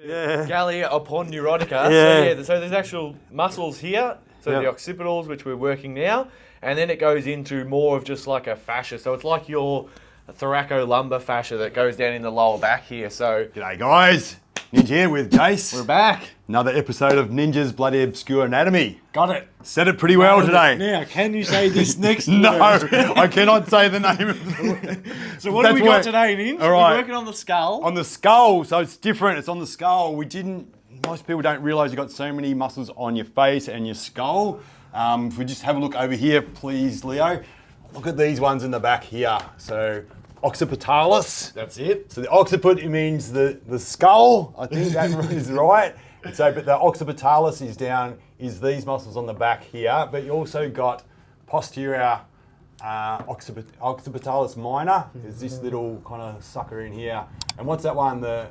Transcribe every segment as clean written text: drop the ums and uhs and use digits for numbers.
GALEA APONEUROTICA. Yeah. So there's actual muscles here. So the occipitals, which we're working now, and then it goes into more of just like a fascia. So it's like your thoracolumbar fascia that goes down in the lower back here. So G'day guys, Ninja here with Jace. we're back. Another episode of Ninja's Bloody Obscure Anatomy. Got it. Said it pretty well today. Now, can you say this next No, word? I cannot say the name of the word. So what have we got today, Ninja? All right. We're working on the skull. On the skull, so it's different. It's on the skull. Most people don't realise you've got so many muscles on your face and your skull. If we just have a look over here, please, Leo. Look at these ones in the back here. So, occipitalis. That's it. So the occiput means the skull. I think that is right. So, but the occipitalis is these muscles on the back here. But you also got posterior occipitalis minor. There's this little kind of sucker in here. And what's that one? The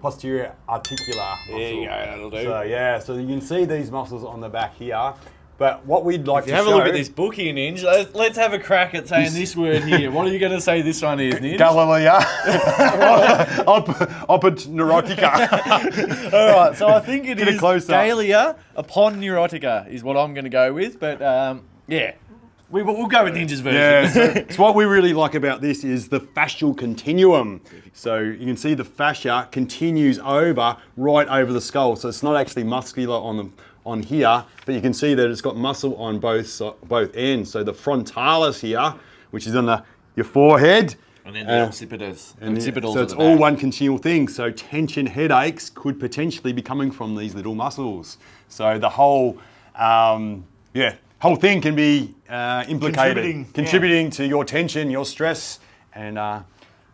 posterior articular muscle. There you go, that'll do. So yeah, so you can see these muscles on the back here. But what we'd like to Have show... a look at this book here, Ninja. Let's have a crack at saying this word here. What are you going to say this one is, Ninja? GALEA. APONEUROTICA. All right, so I think it Get it is closer. GALEA APONEUROTICA is what I'm going to go with. But yeah, we'll go with Ninja's version. Yeah, so what we really like about this is the fascial continuum. So you can see the fascia continues right over the skull. So it's not actually muscular on here, but you can see that it's got muscle on both ends. So the frontalis here, which is on your forehead. And then the occipitals. So it's all one continual thing. So tension headaches could potentially be coming from these little muscles. So the whole thing can be implicated, contributing to your tension, your stress, and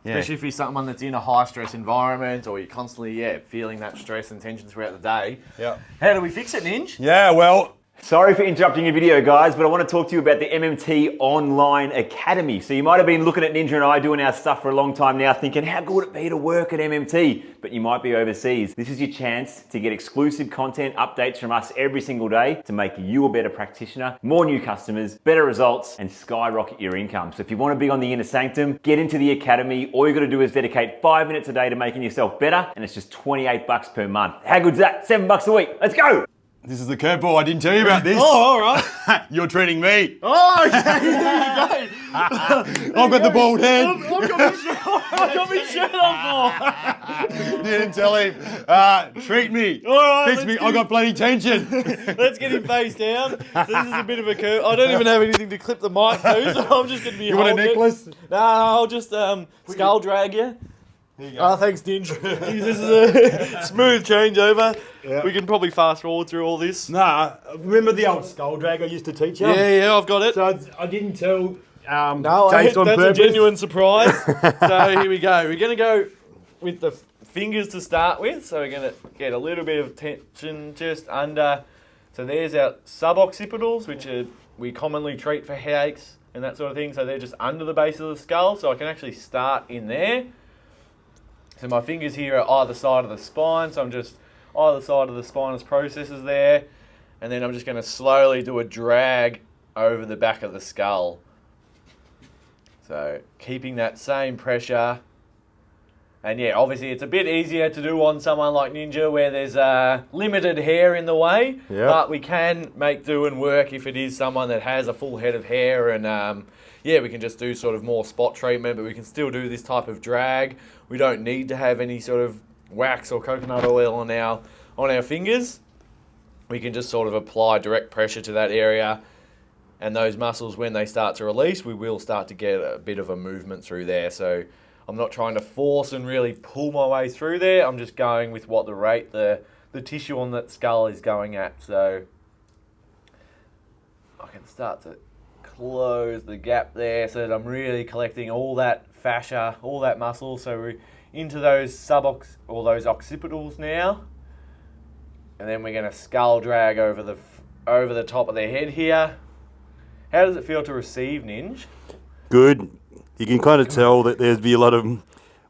Especially if you're someone that's in a high stress environment or you're constantly feeling that stress and tension throughout the day. Yeah. How do we fix it, Ninja? Yeah, well, Sorry for interrupting your video, guys, but I want to talk to you about the MMT Online Academy. So you might have been looking at Ninja and I doing our stuff for a long time now, thinking, how good would it be to work at MMT? But you might be overseas. This is your chance to get exclusive content updates from us every single day to make you a better practitioner, more new customers, better results, and skyrocket your income. So if you want to be on the inner sanctum, get into the Academy. All you got to do is dedicate 5 minutes a day to making yourself better, and it's just $28 per month. How good's that? $7 a week. Let's go! this is the curveball. I didn't tell you about this. Oh, all right. You're training me. Oh, okay. There you go. I've got the bald head. I've got my shirt on for. Didn't tell him. Treat me. All right. Fix me. I got bloody tension. Let's get him face down. So this is a bit of a curve. I don't even have anything to clip the mic to, so I'm just going to be You want a holding it. necklace? No, I'll just skull drag you. There you go. Oh, thanks, Ninja. Jeez, this is a smooth changeover. Yeah. We can probably fast forward through all this. Nah, remember the old skull drag I used to teach you? Yeah, I've got it. So I didn't tell No, Jace on that's purpose. a genuine surprise. So here we go. We're going to go with the fingers to start with. So we're going to get a little bit of tension just under. So there's our suboccipitals, which we commonly treat for headaches and that sort of thing. So they're just under the base of the skull. So I can actually start in there. So my fingers here are either side of the spine. So I'm just either side of the spinous processes there. And then I'm just going to slowly do a drag over the back of the skull. So keeping that same pressure. And yeah, obviously it's a bit easier to do on someone like Ninja where there's limited hair in the way. Yep. But we can make do and work if it is someone that has a full head of hair. And we can just do sort of more spot treatment, but we can still do this type of drag. We don't need to have any sort of wax or coconut oil on our fingers. We can just sort of apply direct pressure to that area. And those muscles, when they start to release, we will start to get a bit of a movement through there. So I'm not trying to force and really pull my way through there. I'm just going with what the rate the tissue on that skull is going at. So I can start to close the gap there so that I'm really collecting all that fascia, all that muscle. So we're into those those occipitals now. And then we're going to skull drag over the top of their head here. How does it feel to receive, Ninja? Good. You can kind of tell that there's be a lot of,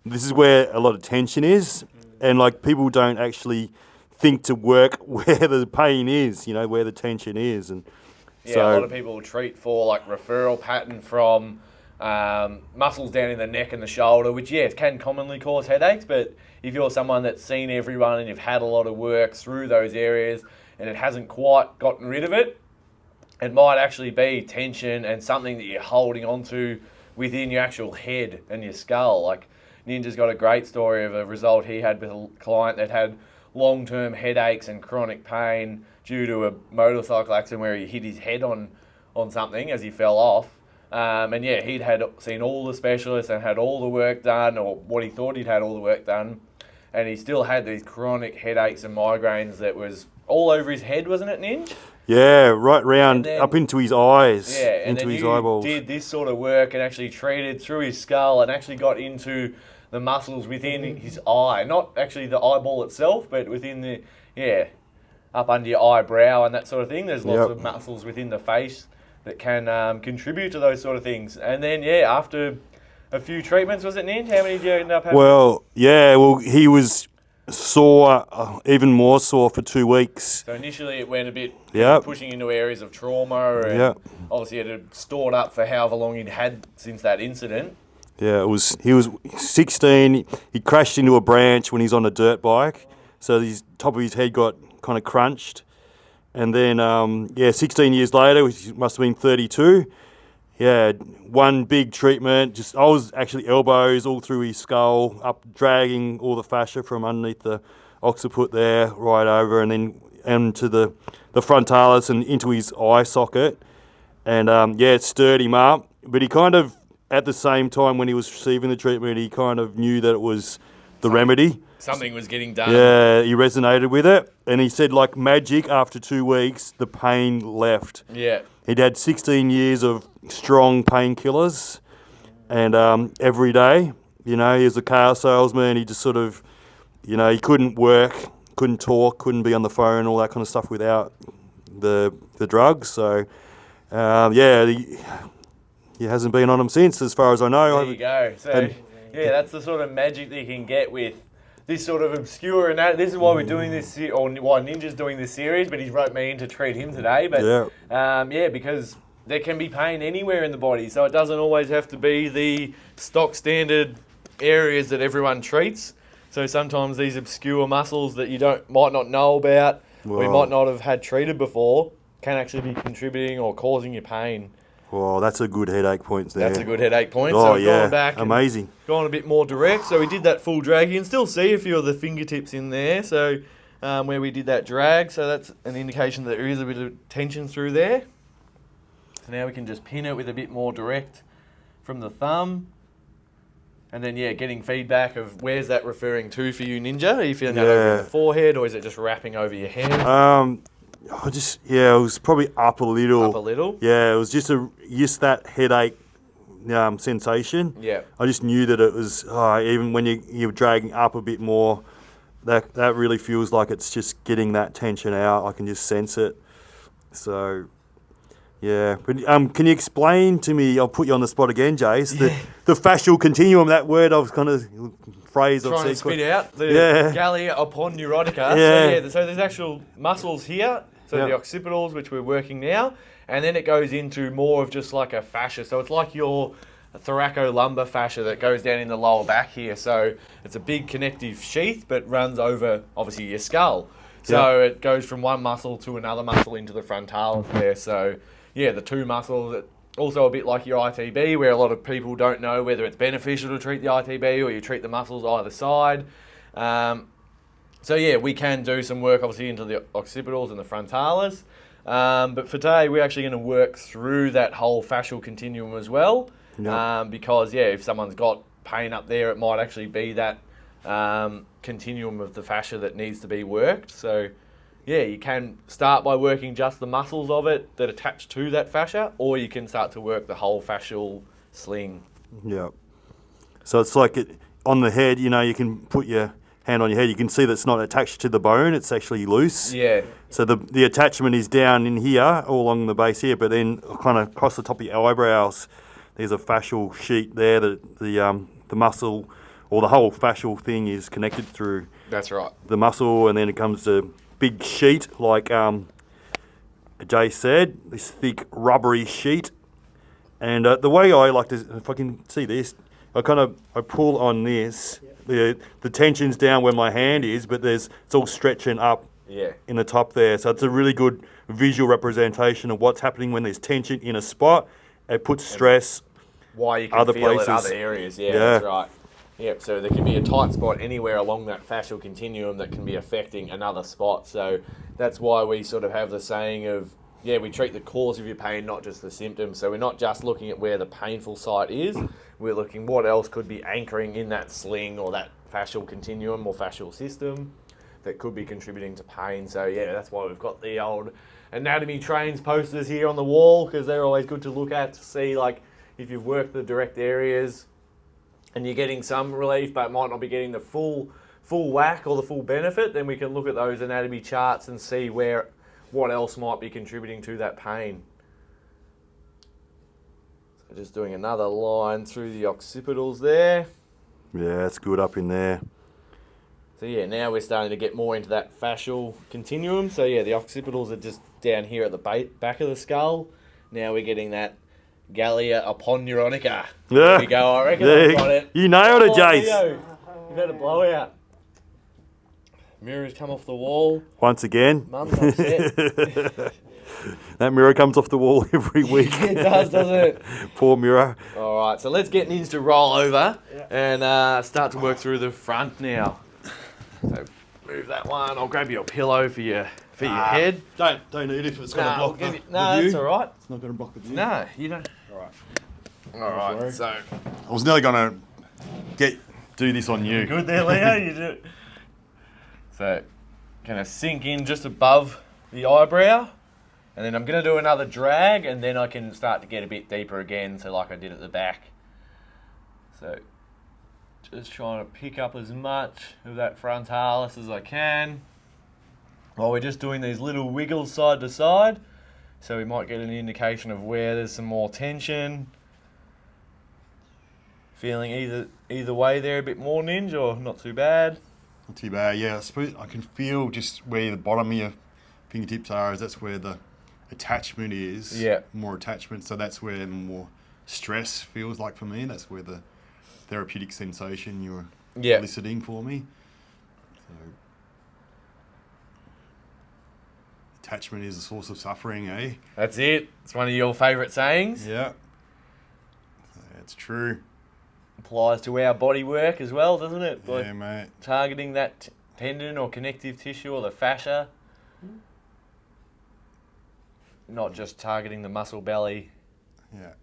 this is where a lot of tension is, and like people don't actually think to work where the pain is, where the tension is, and yeah, a lot of people treat for like referral pattern from muscles down in the neck and the shoulder, which, yeah, can commonly cause headaches, but if you're someone that's seen everyone and you've had a lot of work through those areas and it hasn't quite gotten rid of it, it might actually be tension and something that you're holding onto within your actual head and your skull. Like, Ninja's got a great story of a result he had with a client that had long-term headaches and chronic pain due to a motorcycle accident where he hit his head on something as he fell off. And yeah, he'd seen all the specialists and had all the work done, or what he thought he'd had all the work done, and he still had these chronic headaches and migraines that was all over his head, wasn't it, Ninj? Yeah, right round up into his eyes, yeah, and into then his you eyeballs. did this sort of work and actually treated through his skull and actually got into the muscles within his eye, not actually the eyeball itself, but within the, up under your eyebrow and that sort of thing. There's lots of muscles within the face that can contribute to those sort of things. And then, after a few treatments, was it, Ninj? How many did you end up having? Well, he was sore, even more sore for 2 weeks. So initially it went a bit Yep. pushing into areas of trauma, and obviously it had stored up for however long he'd had since that incident. Yeah, he was 16. He crashed into a branch when he's on a dirt bike, so the top of his head got kind of crunched. And then, 16 years later, which must have been 32, one big treatment. I was actually elbows all through his skull, up dragging all the fascia from underneath the occiput there, right over, and then into the frontalis and into his eye socket. And it stirred him up. But he kind of, at the same time when he was receiving the treatment, he kind of knew that it was the remedy. Something was getting done. Yeah, he resonated with it. And he said, like magic, after 2 weeks, the pain left. Yeah. He'd had 16 years of strong painkillers, and every day, he was a car salesman. He just sort of, he couldn't work, couldn't talk, couldn't be on the phone, all that kind of stuff without the drugs. So, he hasn't been on them since, as far as I know. There you go. So, that's the sort of magic that you can get with this sort of obscure, and this is why we're doing this, or why Ninja's doing this series, but he's wrote me in to treat him today. But because there can be pain anywhere in the body, so it doesn't always have to be the stock standard areas that everyone treats. So sometimes these obscure muscles that you might not know about, or you might not have had treated before, can actually be contributing or causing you pain. Well, that's a good headache point there. That's a good headache point. Oh, so we've gone back amazing. Gone a bit more direct. So we did that full drag. You can still see a few of the fingertips in there. So where we did that drag. So that's an indication that there is a bit of tension through there. So now we can just pin it with a bit more direct from the thumb. And then, getting feedback of where's that referring to for you, Ninja? Are you feeling that over the forehead, or is it just wrapping over your head? It was probably up a little. Up a little? Yeah, it was just that headache sensation. Yeah. I just knew that it was, even when you're dragging up a bit more, that really feels like it's just getting that tension out. I can just sense it. So, yeah. But can you explain to me, I'll put you on the spot again, Jace, the fascial continuum, that word I was kind of, phrase I've said. Trying to spit out the GALEA aponeurotica. Yeah. So there's actual muscles here. So the occipitals, which we're working now, and then it goes into more of just like a fascia. So it's like your thoracolumbar fascia that goes down in the lower back here. So it's a big connective sheath, but runs over, obviously, your skull. So it goes from one muscle to another muscle into the frontalis there. So, the two muscles, also a bit like your ITB, where a lot of people don't know whether it's beneficial to treat the ITB or you treat the muscles either side. We can do some work, obviously, into the occipitals and the frontalis. But for today, we're actually going to work through that whole fascial continuum as well. Because, if someone's got pain up there, it might actually be that continuum of the fascia that needs to be worked. So, you can start by working just the muscles of it that attach to that fascia, or you can start to work the whole fascial sling. Yeah. So it's like on the head, you can put your hand on your head, you can see that it's not attached to the bone, it's actually loose. Yeah. So the attachment is down in here, all along the base here, but then kind of across the top of your eyebrows, there's a fascial sheet there that the muscle, or the whole fascial thing is connected through. That's right. The muscle, and then it comes to big sheet, like Jay said, this thick rubbery sheet. And the way I like to, if I can see this, I pull on this. The tension's down where my hand is, but it's all stretching up in the top there. So it's a really good visual representation of what's happening when there's tension in a spot. It puts stress Why you can other feel places. it other areas. Yeah, that's right. Yep, so there can be a tight spot anywhere along that fascial continuum that can be affecting another spot. So that's why we sort of have the saying of, we treat the cause of your pain, not just the symptoms. So we're not just looking at where the painful site is, we're looking what else could be anchoring in that sling or that fascial continuum or fascial system that could be contributing to pain. So that's why we've got the old anatomy trains posters here on the wall, because they're always good to look at to see, like, if you've worked the direct areas and you're getting some relief but might not be getting the full whack or the full benefit, then we can look at those anatomy charts and see what else might be contributing to that pain. So just doing another line through the occipitals there. Yeah, it's good up in there. So now we're starting to get more into that fascial continuum. So the occipitals are just down here at the back of the skull. Now we're getting that GALEA aponeurotica. There we go, I reckon I've got it. You nailed it, Jace. You've had a blowout. Mirrors come off the wall. Once again. Mum's upset. That mirror comes off the wall every week. It does, doesn't it? Poor mirror. All right, so let's get Ninja to roll over and start to work through the front now. So move that one. I'll grab your pillow for your head. Don't need it if it's going to block the view. No, that's all right. It's not going to block the view. No, you don't. All right. So I was nearly going to do this on you. good there, Leo. You do it. So going to sink in just above the eyebrow, and then I'm going to do another drag, and then I can start to get a bit deeper again, so like I did at the back. So just trying to pick up as much of that frontalis as I can while we're just doing these little wiggles side to side. So we might get an indication of where there's some more tension. Feeling either way there a bit more, Ninja, or not too bad? Not too bad, I suppose I can feel just where the bottom of your fingertips are, as that's where the attachment is. Yeah. More attachment, so that's where more stress feels like for me. That's where the therapeutic sensation you're eliciting for me. So, attachment is a source of suffering, eh? That's it. It's one of your favourite sayings. Yeah. That's true. Applies to our body work as well, doesn't it? Yeah, mate. Targeting that tendon or connective tissue or the fascia. Not just targeting the muscle belly. Yeah.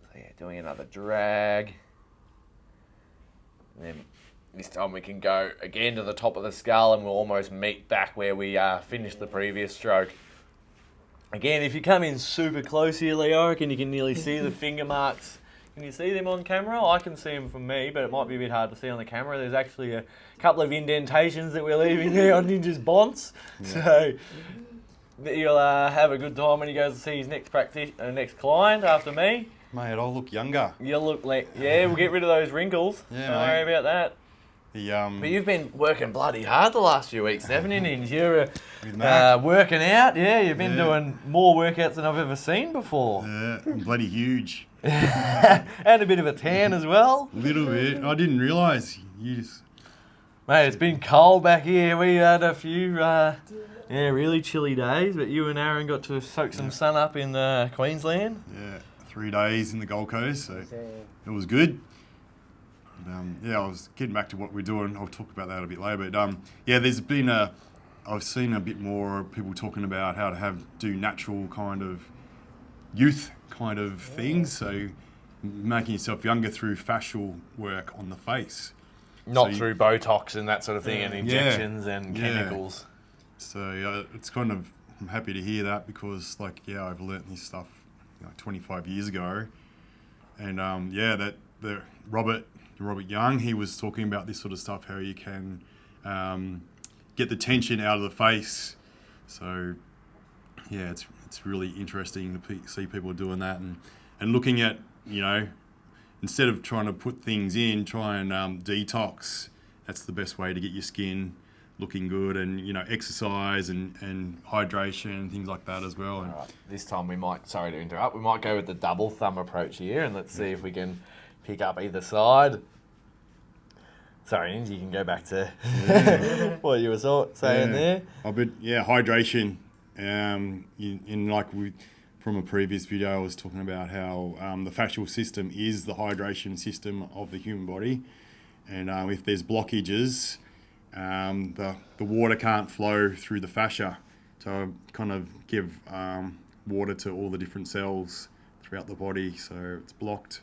So doing another drag. And then this time we can go again to the top of the skull and we'll almost meet back where we finished the previous stroke. Again, if you come in super close here, Leo, I reckon you can nearly see the finger marks. Can you see them on camera? I can see them from me, but it might be a bit hard to see on the camera. There's actually a couple of indentations that we're leaving there on Ninja's bonds. Yeah. So you'll have a good time when he goes to see his next next client after me. Mate, I'll look younger. You'll look like, we'll get rid of those wrinkles. Yeah, Don't worry about that. But you've been working bloody hard the last few weeks, haven't you, Ninja? You're working out. Yeah, you've been doing more workouts than I've ever seen before. Yeah, I'm bloody huge. And a bit of a tan as well. A little bit. I didn't realise. Mate, it's been cold back here. We had a few really chilly days, but you and Aaron got to soak some sun up in Queensland. Yeah, 3 days in the Gold Coast, so it was good. I was getting back to what we're doing. I'll talk about that a bit later. But there's been I've seen a bit more people talking about how to do natural kind of youth kind of things. So making yourself younger through fascial work on the face. Not through Botox and that sort of thing and injections and chemicals. So it's kind of, I'm happy to hear that because I've learnt this stuff 25 years ago. And the Robert Young, he was talking about this sort of stuff, how you can get the tension out of the face. So it's really interesting to see people doing that and looking at, instead of trying to put things in, try and detox. That's the best way to get your skin looking good, and exercise and hydration and things like that as well. And All right, this time we might, sorry to interrupt, we might go with the double thumb approach here, and let's see if we can pick up either side. Sorry, Ninja, you can go back to what you were saying there. Hydration. From a previous video, I was talking about how the fascial system is the hydration system of the human body, and if there's blockages, the water can't flow through the fascia, so kind of give water to all the different cells throughout the body. So it's blocked,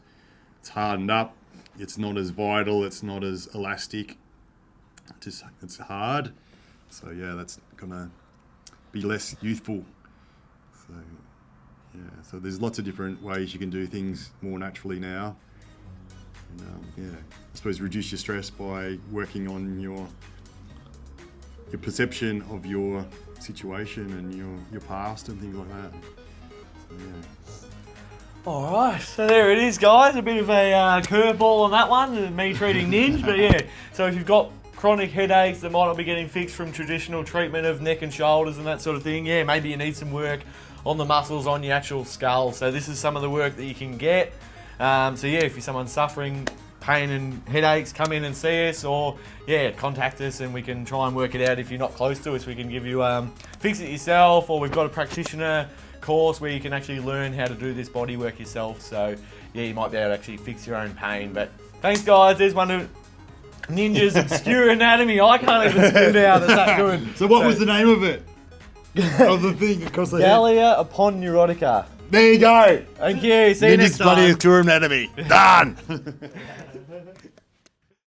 it's hardened up, it's not as vital, it's not as elastic, it's hard. So yeah, that's gonna be less youthful. So yeah, so there's lots of different ways you can do things more naturally now. And, I suppose reduce your stress by working on your perception of your situation and your past and things like that. So, yeah. All right, so there it is, guys. A bit of a curveball on that one, me treating Ninja, but yeah. So if you've got chronic headaches that might not be getting fixed from traditional treatment of neck and shoulders and that sort of thing, yeah, maybe you need some work on the muscles on your actual skull. So this is some of the work that you can get. So yeah, if you're someone suffering pain and headaches, come in and see us, or yeah, contact us and we can try and work it out. If you're not close to us, we can give you fix it yourself, or we've got a practitioner course where you can actually learn how to do this body work yourself. So yeah, you might be able to actually fix your own pain. But thanks, guys. There's one of Ninja's obscure anatomy. I can't even spit out. It's that good. So what was the name of it? Of the thing across the head? GALEA APONEUROTICA. There you go. Thank you. See you next Ninja's bloody time. obscure anatomy. Done.